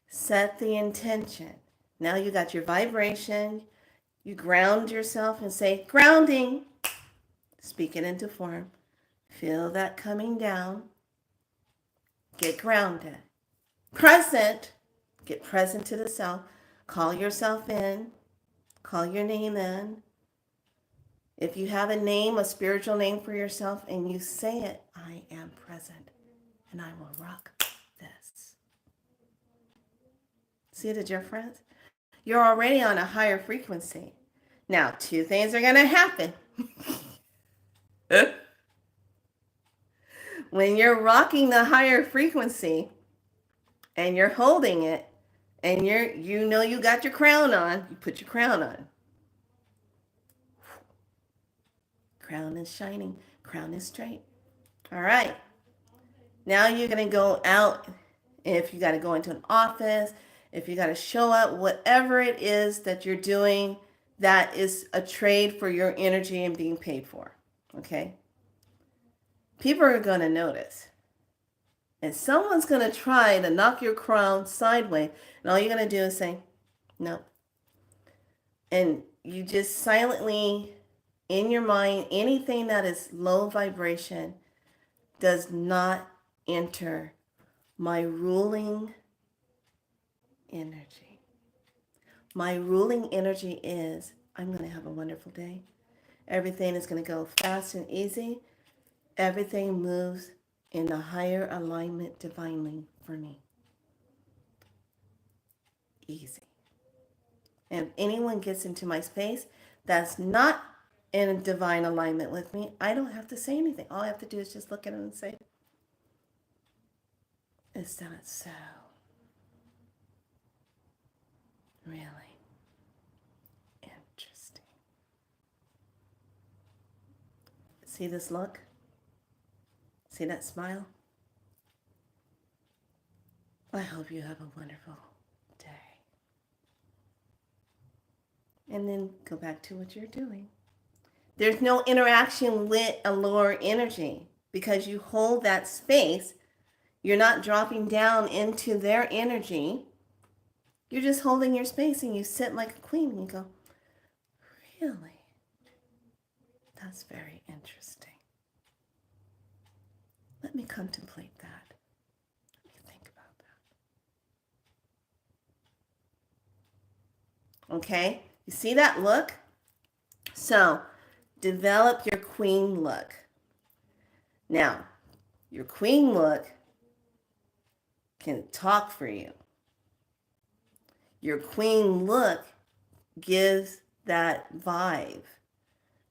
Set the intention. Now you got your vibration. You ground yourself and say, grounding. Speak it into form. Feel that coming down. Get grounded. Present. Get present to the self. Call yourself in. Call your name in. If you have a name, a spiritual name for yourself, and you say it, I am present, and I will rock this. See the difference? You're already on a higher frequency. Now, 2 things are going to happen. When you're rocking the higher frequency, and you're holding it, and you know you got your crown on, you put your crown on. Crown is shining. Crown is straight. All right. Now you're going to go out. If you got to go into an office, if you got to show up, whatever it is that you're doing, that is a trade for your energy and being paid for. Okay? People are going to notice. And someone's going to try to knock your crown sideways. And all you're going to do is say, no. And you just silently, in your mind, anything that is low vibration does not enter my ruling energy. My ruling energy is, I'm going to have a wonderful day. Everything is going to go fast and easy. Everything moves in a higher alignment divinely for me. Easy. And if anyone gets into my space that's not in a divine alignment with me, I don't have to say anything. All I have to do is just look at it and say, is that so? Really interesting. See this look? See that smile? I hope you have a wonderful day. And then go back to what you're doing. There's no interaction with a lower energy because you hold that space. You're not dropping down into their energy. You're just holding your space and you sit like a queen and you go, really? That's very interesting. Let me contemplate that. Let me think about that. Okay? You see that look? So, develop your queen look. Now, your queen look can talk for you. Your queen look gives that vibe.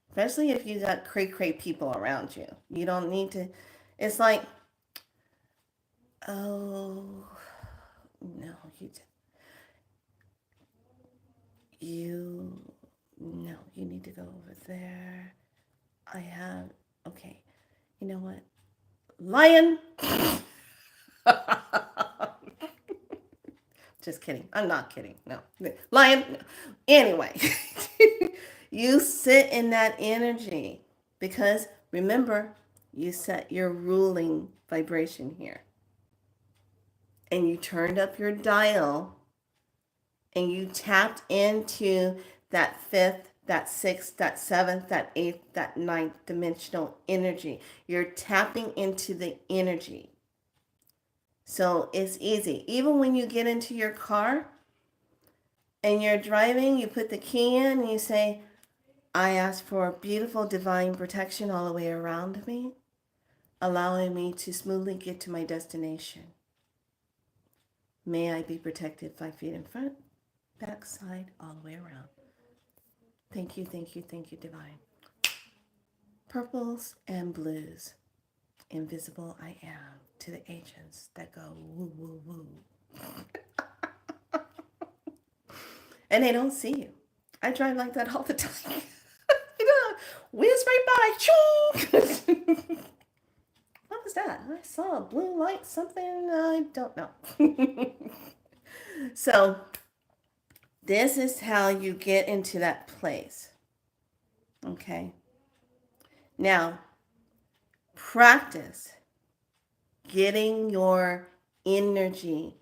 Especially if you got cray-cray people around you. You don't need to, it's like, oh, no, you need to go over there. Okay, you know what? Lion. Just kidding. I'm not kidding. No. Lion. Anyway, you sit in that energy because remember, you set your ruling vibration here. And you turned up your dial and you tapped into that fifth, that sixth, that seventh, that eighth, that ninth dimensional energy. You're tapping into the energy. So it's easy. Even when you get into your car and you're driving, you put the key in and you say, I ask for beautiful divine protection all the way around me, allowing me to smoothly get to my destination. May I be protected 5 feet in front, back, side, all the way around. Thank you, thank you, thank you, divine. Purples and blues. Invisible I am to the agents that go woo, woo, woo. And they don't see you. I drive like that all the time. You know, whiz right by. Choo! What was that? I saw a blue light, something I don't know. So, this is how you get into that place. Okay? Now, practice getting your energy,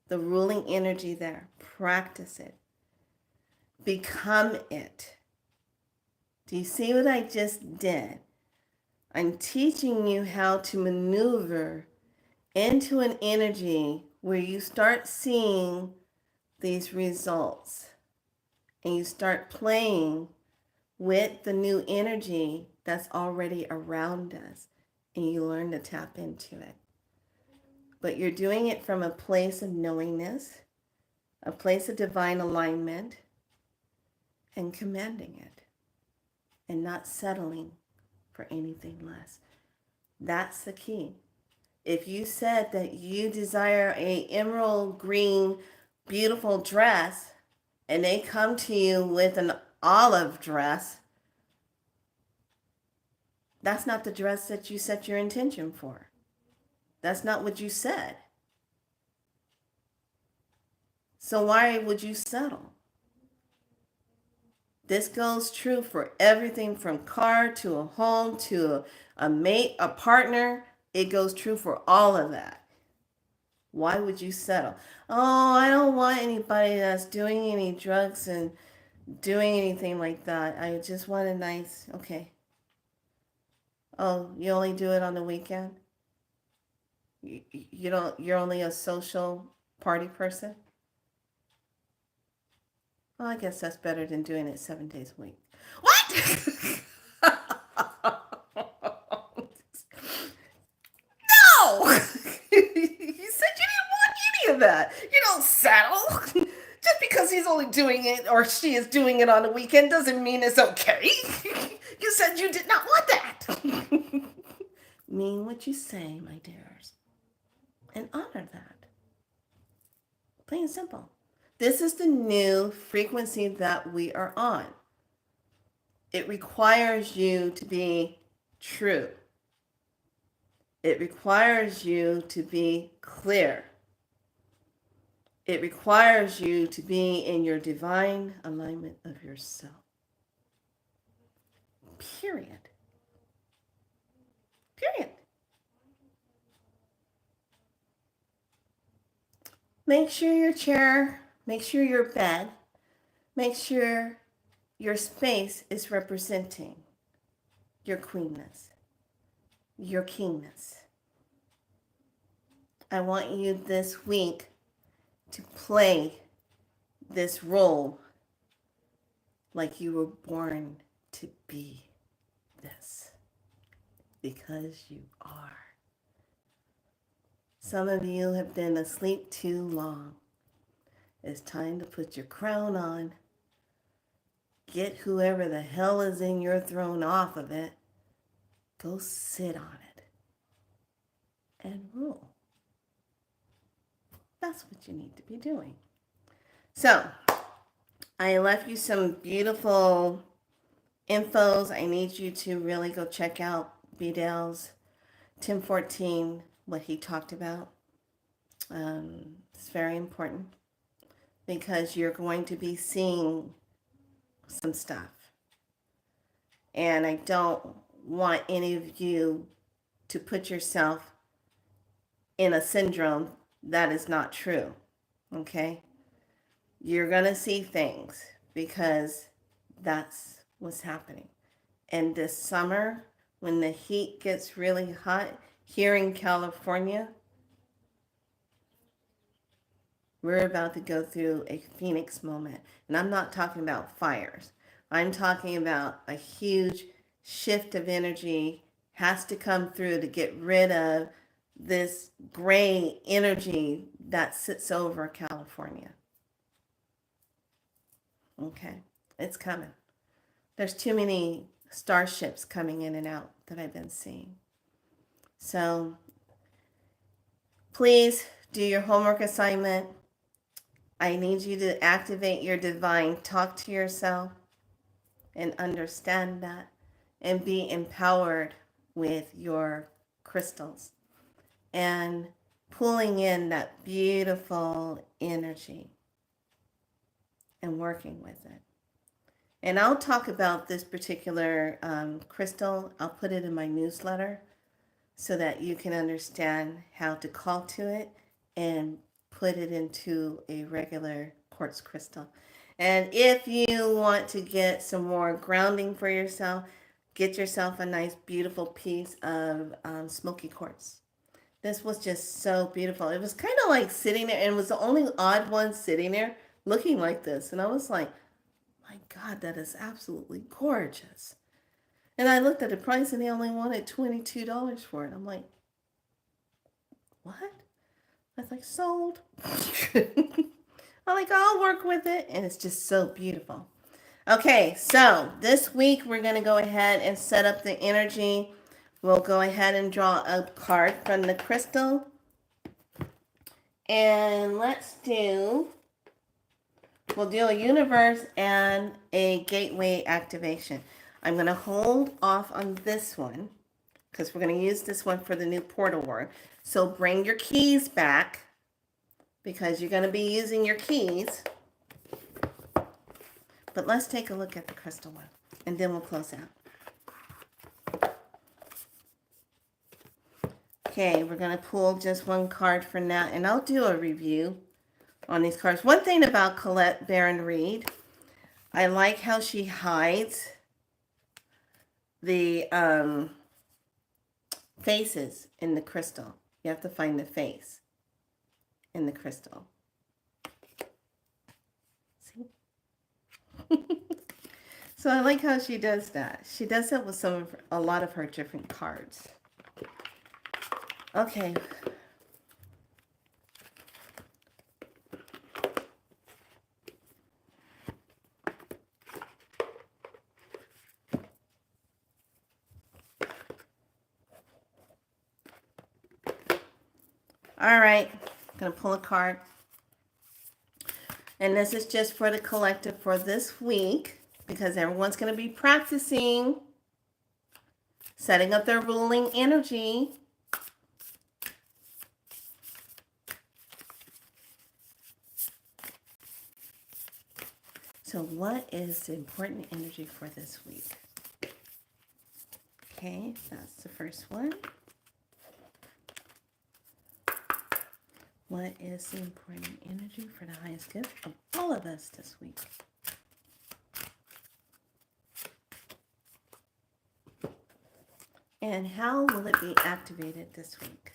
the ruling energy there. Practice it. Become it. Do you see what I just did? I'm teaching you how to maneuver into an energy where you start seeing these results and you start playing with the new energy that's already around us and you learn to tap into it. But you're doing it from a place of knowingness, a place of divine alignment, and commanding it and not settling for anything less. That's the key. If you said that you desire a emerald green beautiful dress and they come to you with an olive dress, that's not the dress that you set your intention for. That's not what you said. So why would you settle? This goes true for everything from car to a home to a mate, a partner. It goes true for all of that. Why would you settle? Oh, I don't want anybody that's doing any drugs and doing anything like that. I just want a nice, okay. Oh, you only do it on the weekend? You don't, you're only a social party person? Well, I guess that's better than doing it 7 days a week. What? No! You said you didn't want any of that. You don't settle. Just because he's only doing it or she is doing it on the weekend doesn't mean it's okay. You said you did not want that. Mean what you say, my dears, and honor that. Plain and simple. This is the new frequency that we are on. It requires you to be true. It requires you to be clear. It requires you to be in your divine alignment of yourself. Period. Period. Make sure your chair, make sure your bed, make sure your space is representing your queenness, your kingness. I want you this week to play this role like you were born to be this, because you are. Some of you have been asleep too long. It's time to put your crown on, get whoever the hell is in your throne off of it, go sit on it, and rule. That's what you need to be doing. So, I left you some beautiful infos. I need you to really go check out Bedell's 1014, what he talked about. It's very important because you're going to be seeing some stuff. And I don't want any of you to put yourself in a syndrome that is not true. Okay? You're going to see things because that's what's happening. And this summer, when the heat gets really hot here in California, we're about to go through a phoenix moment. And I'm not talking about fires. I'm talking about a huge shift of energy has to come through to get rid of this gray energy that sits over California. Okay, it's coming. There's too many starships coming in and out that I've been seeing. So please do your homework assignment. I need you to activate your divine. Talk to yourself and understand that and be empowered with your crystals and pulling in that beautiful energy and working with it. And I'll talk about this particular crystal. I'll put it in my newsletter so that you can understand how to call to it and put it into a regular quartz crystal. And if you want to get some more grounding for yourself, get yourself a nice, beautiful piece of smoky quartz. This was just so beautiful. It was kind of like sitting there, and it was the only odd one sitting there looking like this. And I was like, my God, that is absolutely gorgeous. And I looked at the price and they only wanted $22 for it. I'm like, what? I was like, sold. I'm like, I'll work with it. And it's just so beautiful. Okay, so this week we're going to go ahead and set up the energy. We'll go ahead and draw a card from the crystal. And we'll do a universe and a gateway activation. I'm going to hold off on this one because we're going to use this one for the new portal word. So bring your keys back because you're going to be using your keys. But let's take a look at the crystal one and then we'll close out. Okay, we're going to pull just one card for now and I'll do a review on these cards. One thing about Colette Baron-Reid, I like how she hides the faces in the crystal. You have to find the face in the crystal. See? So I like how she does that. She does that with a lot of her different cards. Okay. All right, I'm going to pull a card. And this is just for the collective for this week because everyone's going to be practicing setting up their ruling energy. So what is the important energy for this week? Okay, that's the first one. What is the important energy for the highest good of all of us this week? And how will it be activated this week?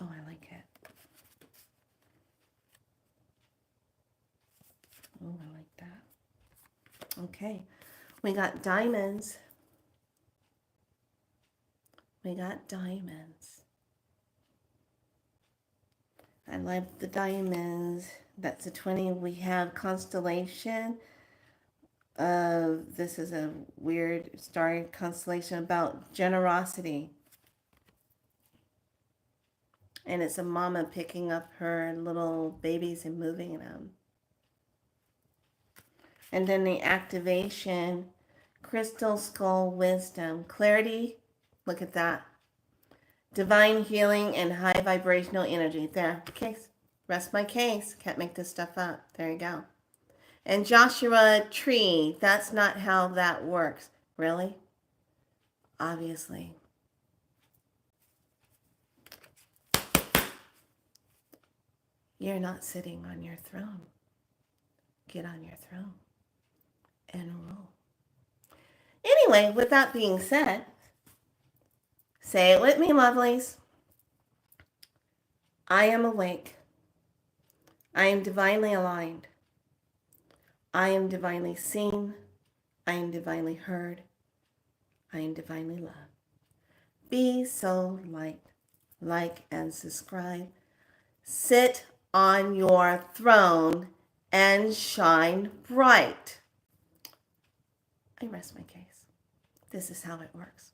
Oh, I like it. Oh, I like that. Okay. We got diamonds. We got diamonds. I like the diamonds. That's a 20. We have constellation. This is a weird starry constellation about generosity. And it's a mama picking up her little babies and moving them. And then the activation, crystal skull wisdom, clarity, look at that. Divine healing and high vibrational energy. There, case, rest my case. Can't make this stuff up. There you go. And Joshua Tree, that's not how that works. Really? Obviously. You're not sitting on your throne. Get on your throne and rule. Anyway, with that being said, say it with me, lovelies. I am awake. I am divinely aligned. I am divinely seen. I am divinely heard. I am divinely loved. Be so light. Like and subscribe. Sit on your throne and shine bright. I rest my case. This is how it works.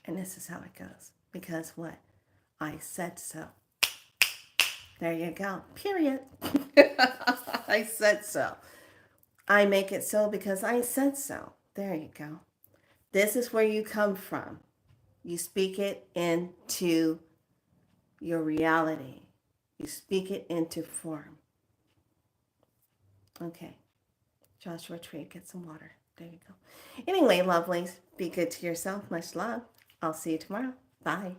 And this is how it goes. Because what? I said so. There you go. Period. I said so. I make it so because I said so. There you go. This is where you come from. You speak it into your reality. You speak it into form. Okay. Joshua Tree, get some water. There you go. Anyway, lovelies, be good to yourself. Much love. I'll see you tomorrow. Bye.